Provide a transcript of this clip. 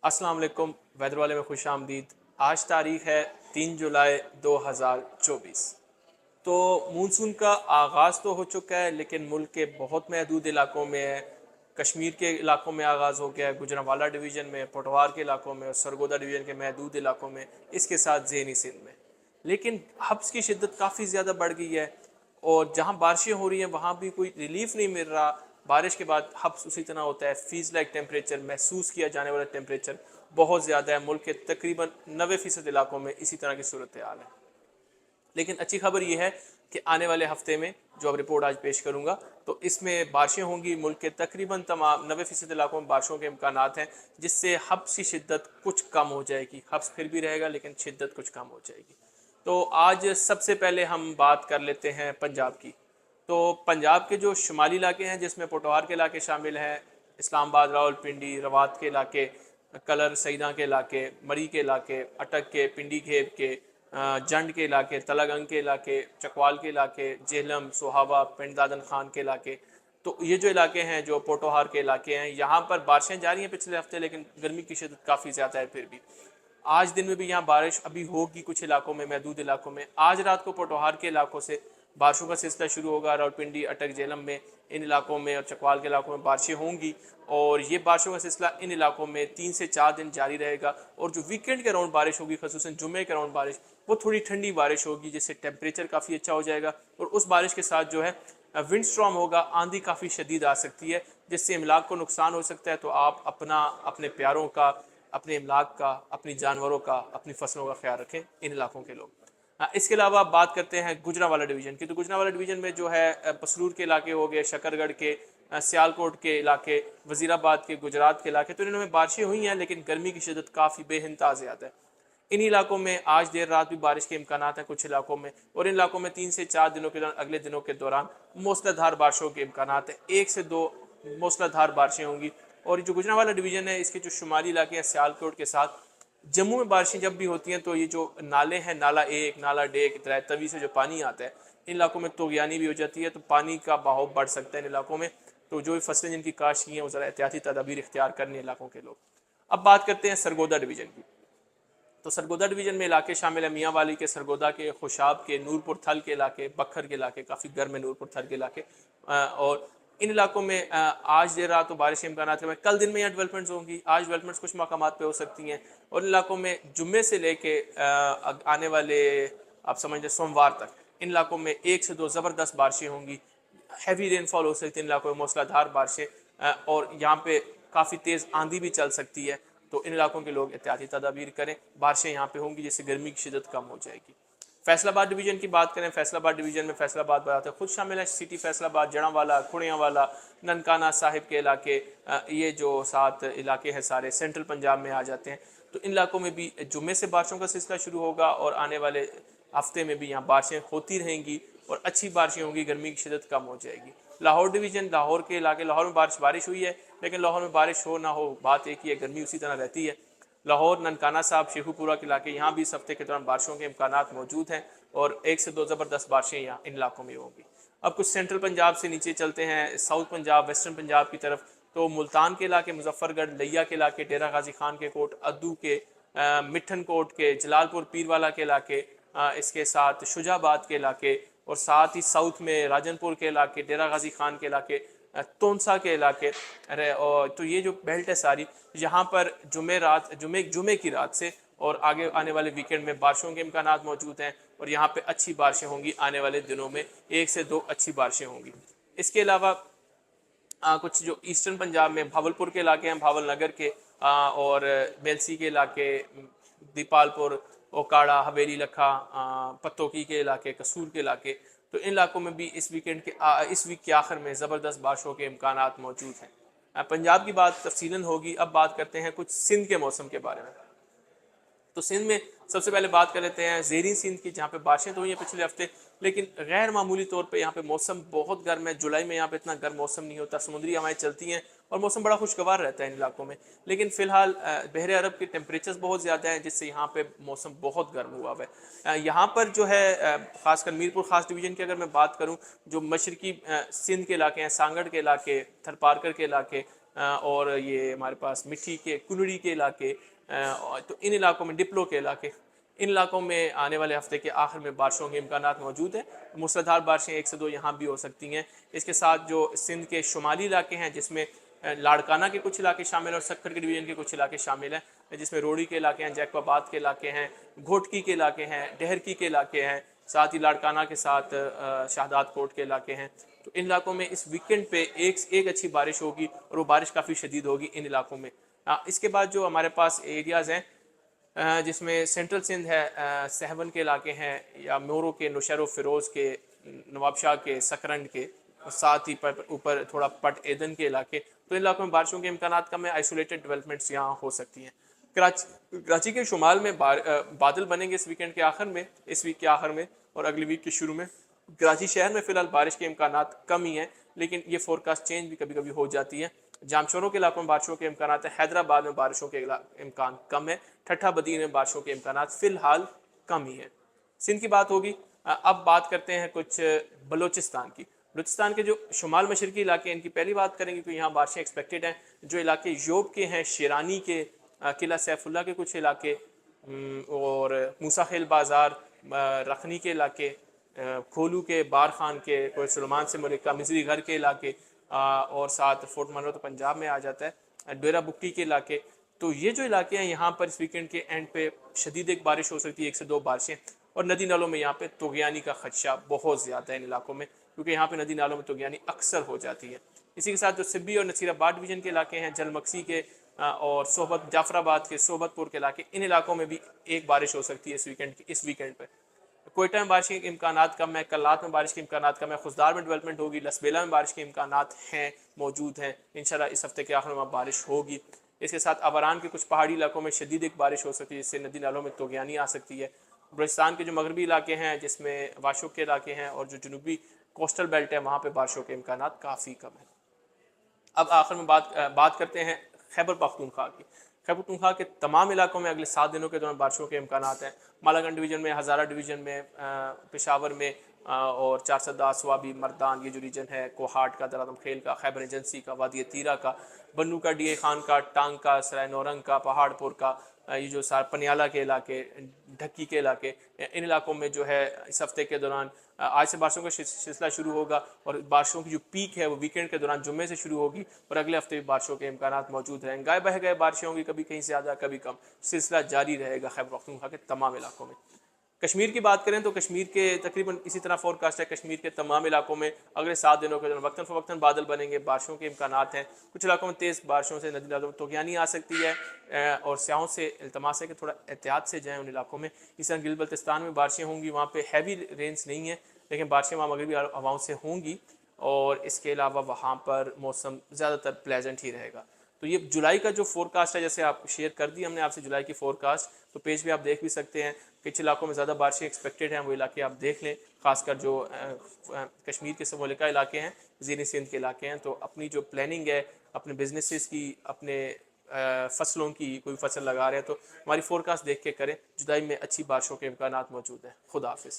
अस्सलाम वालेकुम। वेदर वाले में खुश आमदीद। आज तारीख है 3 जुलाई 2024। तो मानसून का आगाज़ तो हो चुका है, लेकिन मुल्क के बहुत महदूद इलाकों में है। कश्मीर के इलाकों में आगाज़ हो गया है, गुजरांवाला डिवीज़न में, पोटवार के इलाकों में और सरगोदा डिवीज़न के महदूद इलाकों में, इसके साथ ज़ेनी सिंध में। लेकिन हब्स की शिद्दत काफ़ी ज़्यादा बढ़ गई है और जहाँ बारिशें हो रही हैं वहाँ भी कोई रिलीफ नहीं मिल रहा। बारिश के बाद हब्स उसी तरह होता है। फीस लाइक टेम्परेचर, महसूस किया जाने वाला टेम्परेचर बहुत ज़्यादा है। मुल्क के तकरीबन 90% इलाकों में इसी तरह की सूरत हाल है। लेकिन अच्छी खबर यह है कि आने वाले हफ्ते में जो अब रिपोर्ट आज पेश करूंगा, तो इसमें बारिशें होंगी। मुल्क के तकरीबन तमाम 90% इलाकों में बारिशों के इम्कानात हैं, जिससे हब्स की शिद्दत कुछ कम हो जाएगी। हब्स फिर भी रहेगा लेकिन शिद्दत कुछ कम हो जाएगी। तो आज सबसे पहले हम बात कर लेते हैं पंजाब की। तो पंजाब के जो शुमाली इलाके हैं, जिसमें पोटवार के इलाके शामिल हैं, इस्लामाबाद, रावलपिंडी, रवात के इलाके, कलर सईदा के इलाके, मरी के इलाके, अटक के, पिंडी घेब के, जंड के इलाके, तलागंग के इलाके, चकवाल के इलाके, जेहलम, सोहावा, पिंड दादन खान के इलाके। तो ये जो इलाके हैं, जो पोटोहार के इलाके हैं, यहाँ पर बारिशें जारी हैं पिछले हफ्ते, लेकिन गर्मी की शिद्दत काफ़ी ज़्यादा है। फिर भी आज दिन में भी यहाँ बारिश अभी होगी कुछ इलाकों में, महदूद इलाकों में। आज रात को पोटोहार के इलाकों से बारिशों का सिलसिला शुरू होगा। रावलपिंडी, अटक, जेहलम में, इन इलाकों में और चकवाल के इलाकों में बारिशें होंगी और ये बारिशों का सिलसिला इन इलाकों में 3 से 4 दिन जारी रहेगा। और जो वीकेंड के अराउंड बारिश होगी, खसूसन जुम्मे के अराउंड बारिश, वो थोड़ी ठंडी बारिश होगी, जिससे टेम्परेचर काफ़ी अच्छा हो जाएगा। और उस बारिश के साथ जो है विंड स्ट्रॉम होगा, आंधी काफ़ी शदीद आ सकती है, जिससे इमलाक को नुकसान हो सकता है। तो आप अपने प्यारों का, अपने इमलाक का, अपनी जानवरों का, अपनी फसलों का ख्याल रखें इन इलाकों के लोग। इसके अलावा बात करते हैं गुजरांवाला डिवीज़न की। तो गुजरांवाला डिवीज़न में जो है पसरूर के इलाके हो गए, शकरगढ़ के, सियालकोट के इलाके, वज़ीराबाद के, गुजरात के इलाके, तो इनमें बारिशें हुई हैं, लेकिन गर्मी की शिद्दत काफ़ी बेइंतहा ज़्यादा है। इन इलाकों में आज देर रात भी बारिश के इम्कानात हैं कुछ इलाकों में, और इन इलाकों में 3 से 4 दिनों के दौरान, अगले दिनों के दौरान मूसलाधार बारिशों के इम्कानात हैं। 1 से 2 मूसलाधार बारिशें होंगी। और जो गुजरांवाला डिवीज़न है, इसके जो शुमाली इलाके हैं, सियालकोट के साथ जम्मू में बारिशें जब भी होती हैं, तो ये जो नाले हैं, नाला एक, नाला डेक, दरिया तवी से जो पानी आता है, इन इलाकों में तोगयानी भी हो जाती है, तो पानी का बहाव बढ़ सकता है इन इलाकों में। तो जो फसलें जिनकी काश्त की हैं, वो ज़रा एहतियाती तदाबीर इख्तियार करने इलाकों के लोग। अब बात करते हैं सरगोदा डिवीज़न की। तो सरगोदा डिवीज़न में इलाके शामिल है मियाँ वाली के, सरगोदा के, खुशाब के, नूरपुर थल के इलाके, बखर के इलाके, काफ़ी गर्म है नूरपुर थल के इलाके। और इन इलाकों में आज देर रात तो बारिश के इम्कान है। कल दिन में यहाँ डेवलपमेंट्स होंगी। आज डेवलपमेंट्स कुछ मकामात पे हो सकती हैं। और इन इलाकों में जुम्मे से लेके आने वाले, आप समझ लें, सोमवार तक इन इलाकों में 1 से 2 ज़बरदस्त बारिशें होंगी। हैवी रेनफॉल हो सकती है इन इलाकों में, मूसलाधार बारिशें, और यहाँ पे काफ़ी तेज़ आंधी भी चल सकती है। तो इन इलाकों के लोग एहतियाती तदाबीर करें। बारिशें यहाँ पे होंगी, जिससे गर्मी की शिदत कम हो जाएगी। फैसलाबाद डिवीज़न की बात करें, फैसलाबाद डिवीज़न में फैसलाबाद बात खुद शामिल है। सिटी फैसलाबाद, जड़ांवाला, खुड़ियांवाला, ननकाना साहिब के इलाके, ये जो 7 इलाके हैं सारे सेंट्रल पंजाब में आ जाते हैं। तो इन इलाकों में भी जुम्मे से बारिशों का सिलसिला शुरू होगा और आने वाले हफ्ते में भी यहाँ बारिशें होती रहेंगी और अच्छी बारिशें होंगी, गर्मी की शिदत कम हो जाएगी। लाहौर डिवीज़न, लाहौर के इलाके, लाहौर में बारिश हुई है, लेकिन लाहौर में बारिश हो ना हो, बात एक ही है, गर्मी उसी तरह रहती है। लाहौर, ननकाना साहब, शेखुपुरा के इलाके, यहाँ भी इस हफ्ते के दौरान बारिशों के इम्कानात मौजूद हैं और 1 से 2 ज़बरदस्त बारिशें यहाँ इन इलाकों में होंगी। अब कुछ सेंट्रल पंजाब से नीचे चलते हैं, साउथ पंजाब, वेस्टर्न पंजाब की तरफ। तो मुल्तान के इलाके, मुजफ्फरगढ़, लिया के इलाके, डेरा गाजी खान के कोट, अद्दू के, मिठन कोट के, जलालपुर पीरवाला के इलाके, इसके साथ शुजाबाद के इलाके, और साथ ही साउथ में राजनपुर के इलाके, डेरा गाजी खान के इलाके, तोनसा के इलाके। अरे, और तो ये जो बेल्ट है सारी, यहाँ पर जुमे की रात से और आगे आने वाले वीकेंड में बारिशों के इम्कानात मौजूद हैं और यहाँ पे अच्छी बारिशें होंगी। आने वाले दिनों में 1 से 2 अच्छी बारिशें होंगी। इसके अलावा कुछ जो ईस्टर्न पंजाब में भावलपुर के इलाके हैं, भावल नगर के, और मेलसी के इलाके, दीपालपुर, ओकाड़ा, हवेली लखा, पत्तोकी के इलाके, कसूर के इलाके। तो इन इलाकों में भी इस वीक के आखिर में ज़बरदस्त बारिशों के इम्कानात मौजूद हैं। पंजाब की बात तफसीलन होगी। अब बात करते हैं कुछ सिंध के मौसम के बारे में। तो सिंध में सबसे पहले बात कर लेते हैं ज़ेरी सिंध की, जहाँ पे बारिशें तो हुई हैं पिछले हफ्ते, लेकिन गैर मामूली तौर पे यहाँ पे मौसम बहुत गर्म है। जुलाई में यहाँ पे इतना गर्म मौसम नहीं होता, समुद्री हवाएं चलती हैं और मौसम बड़ा खुशगवार रहता है इन इलाकों में। लेकिन फिलहाल बहरे अरब के टेम्परेचर्स बहुत ज़्यादा हैं, जिससे यहाँ पे मौसम बहुत गर्म हुआ है। यहाँ पर जो है ख़ासकर मीरपुर ख़ास डिवीज़न की अगर मैं बात करूँ, जो मशरकी सिंध के इलाके हैं, सांगड़ के इलाके, थरपारकर के इलाके, اور یہ ہمارے پاس مٹھی کے کنڑی کے علاقے، تو ان علاقوں میں ڈپلو کے علاقے، ان علاقوں میں آنے والے ہفتے کے آخر میں بارشوں کے امکانات موجود ہیں. موسلادھار بارشیں 1 سے 2 یہاں بھی ہو سکتی ہیں. اس کے ساتھ جو سندھ کے شمالی علاقے ہیں جس میں لاڑکانہ کے کچھ علاقے شامل ہیں اور سکھر کے ڈویژن کے کچھ علاقے شامل ہیں، جس میں روڑی کے علاقے ہیں، جیکو آباد کے علاقے ہیں، گھوٹکی کے علاقے ہیں، ڈہرکی کے علاقے ہیں، ساتھ ہی لاڑکانہ کے ساتھ شہداد کوٹ کے علاقے ہیں. تو ان علاقوں میں اس ویکنڈ پہ ایک اچھی بارش ہوگی اور وہ بارش کافی شدید ہوگی ان علاقوں میں. اس کے بعد جو ہمارے پاس ایریاز ہیں جس میں سینٹرل سندھ ہے، سہون کے علاقے ہیں، یا مورو کے، نوشہر و فیروز کے، نواب شاہ کے، سکرنڈ کے، ساتھ ہی اوپر تھوڑا پٹ ایدن کے علاقے، تو ان علاقوں میں بارشوں کے امکانات کم ہیں. آئسولیٹڈ ڈیولپمنٹس یہاں ہو سکتی ہیں. کراچی کے شمال میں بادل بنیں گے اس ویکنڈ کے آخر میں، اس ویک کے آخر میں اور اگلی ویک کے شروع میں. کراچی شہر میں فی الحال بارش کے امکانات کم ہی ہیں، لیکن یہ فور کاسٹ چینج بھی کبھی کبھی ہو جاتی ہے. جامشوروں کے علاقوں میں بارشوں کے امکانات ہیں. حیدرآباد میں بارشوں کے امکان کم ہے. ٹھٹھا بدین میں بارشوں کے امکانات فی الحال کم ہی ہیں. سندھ کی بات ہوگی. اب بات کرتے ہیں کچھ بلوچستان کی. بلوچستان کے جو شمال مشرقی علاقے ہیں ان کی پہلی بات کریں گے، کیونکہ یہاں بارشیں ایکسپیکٹڈ ہیں. جو علاقے یوب کے ہیں، شیرانی کے، قلعہ سیف اللہ کے کچھ علاقے، اور موسیٰ خیل بازار، رخنی کے علاقے، کھولو کے، بار خان کے، کوئی سلمان سے ملکہ، مصری گھر کے علاقے، اور ساتھ فورٹ منرو تو پنجاب میں آ جاتا ہے، ڈیرہ بگٹی کے علاقے. تو یہ جو علاقے ہیں یہاں پر اس ویکنڈ کے اینڈ پہ شدید ایک بارش ہو سکتی ہے، 1 سے 2 بارشیں. اور ندی نالوں میں یہاں پہ طغیانی کا خدشہ بہت زیادہ ہے ان علاقوں میں، کیونکہ یہاں پہ ندی نالوں میں طغیانی اکثر ہو جاتی ہے. اسی کے ساتھ جو سبی اور نصیر آباد ڈویژن کے علاقے ہیں، جل مکسی کے اور صحبت جعفر آباد کے، صحبت پور کے علاقے، ان علاقوں میں بھی ایک بارش ہو سکتی ہے اس ویکنڈ پہ. کوئٹہ میں بارش کے امکانات کم ہیں، کلات میں بارش کے امکانات کم ہیں، خضدار میں ڈیولپمنٹ ہوگی، لسبیلا میں بارش کے امکانات ہیں، موجود ہیں. انشاءاللہ اس ہفتے کے آخر میں بارش ہوگی. اس کے ساتھ ابران کے کچھ پہاڑی علاقوں میں شدید ایک بارش ہو سکتی ہے، جس سے ندی نالوں میں طغیانی آ سکتی ہے. بلوچستان کے جو مغربی علاقے ہیں جس میں واشوق کے علاقے ہیں اور جو جنوبی کوسٹل بیلٹ ہے وہاں پہ بارشوں کے امکانات کافی کم ہیں. اب آخر میں بات کرتے ہیں خیبر پختونخوا کی. خیبر پختونخوا کے تمام علاقوں میں اگلے 7 دنوں کے دوران بارشوں کے امکانات ہیں. مالاگنج ڈویژن میں، ہزارہ ڈویژن میں، پشاور میں، اور چارسدہ، سوابی، مردان، یہ جو ریجن ہے، کوہاٹ کا، درعظم خیل کا، خیبر ایجنسی کا، وادی تیرہ کا، بنو کا، ڈی اے خان کا، ٹانگ کا، سرائے نورنگ کا، پہاڑ پور کا، یہ جو پنیالہ کے علاقے، ڈھکی کے علاقے، ان علاقوں میں جو ہے اس ہفتے کے دوران آج سے بارشوں کا سلسلہ شروع ہوگا. اور بارشوں کی جو پیک ہے وہ ویکنڈ کے دوران جمعے سے شروع ہوگی اور اگلے ہفتے بھی بارشوں کے امکانات موجود ہیں. گائے بہہ گئے بارشیں ہوں گی، کبھی کہیں زیادہ کبھی کم. سلسلہ جاری رہے گا خیبر پختونخوا کے تمام علاقوں میں. کشمیر کی بات کریں تو کشمیر کے تقریباً اسی طرح فور کاسٹ ہے. کشمیر کے تمام علاقوں میں اگلے 7 دنوں کے دوران وقتاً فوقتاً بادل بنیں گے، بارشوں کے امکانات ہیں. کچھ علاقوں میں تیز بارشوں سے ندی نالوں میں طغیانی آ سکتی ہے، اور سیاحوں سے التماس ہے کہ تھوڑا احتیاط سے جائیں ان علاقوں میں. اس طرح گل بلتستان میں بارشیں ہوں گی، وہاں پہ ہیوی رینس نہیں ہیں لیکن بارشیں وہاں مغربی ہواؤں سے ہوں گی. اور اس کے علاوہ وہاں پر موسم زیادہ تر پلیزنٹ ہی رہے گا. تو یہ جولائی کا جو فور کاسٹ ہے، جیسے آپ شیئر کر دی ہم نے آپ سے جولائی کی فور کاسٹ، تو پیج پہ آپ دیکھ بھی سکتے ہیں. کچھ علاقوں میں زیادہ بارشیں ایکسپیکٹڈ ہیں، وہ علاقے آپ دیکھ لیں. خاص کر جو کشمیر کے سمولکہ علاقے ہیں، زیر سندھ کے علاقے ہیں، تو اپنی جو پلاننگ ہے اپنے بزنسز کی، اپنے فصلوں کی، کوئی فصل لگا رہے ہیں تو ہماری فور کاسٹ دیکھ کے کریں. جولائی میں اچھی بارشوں کے امکانات موجود ہیں. خدا حافظ.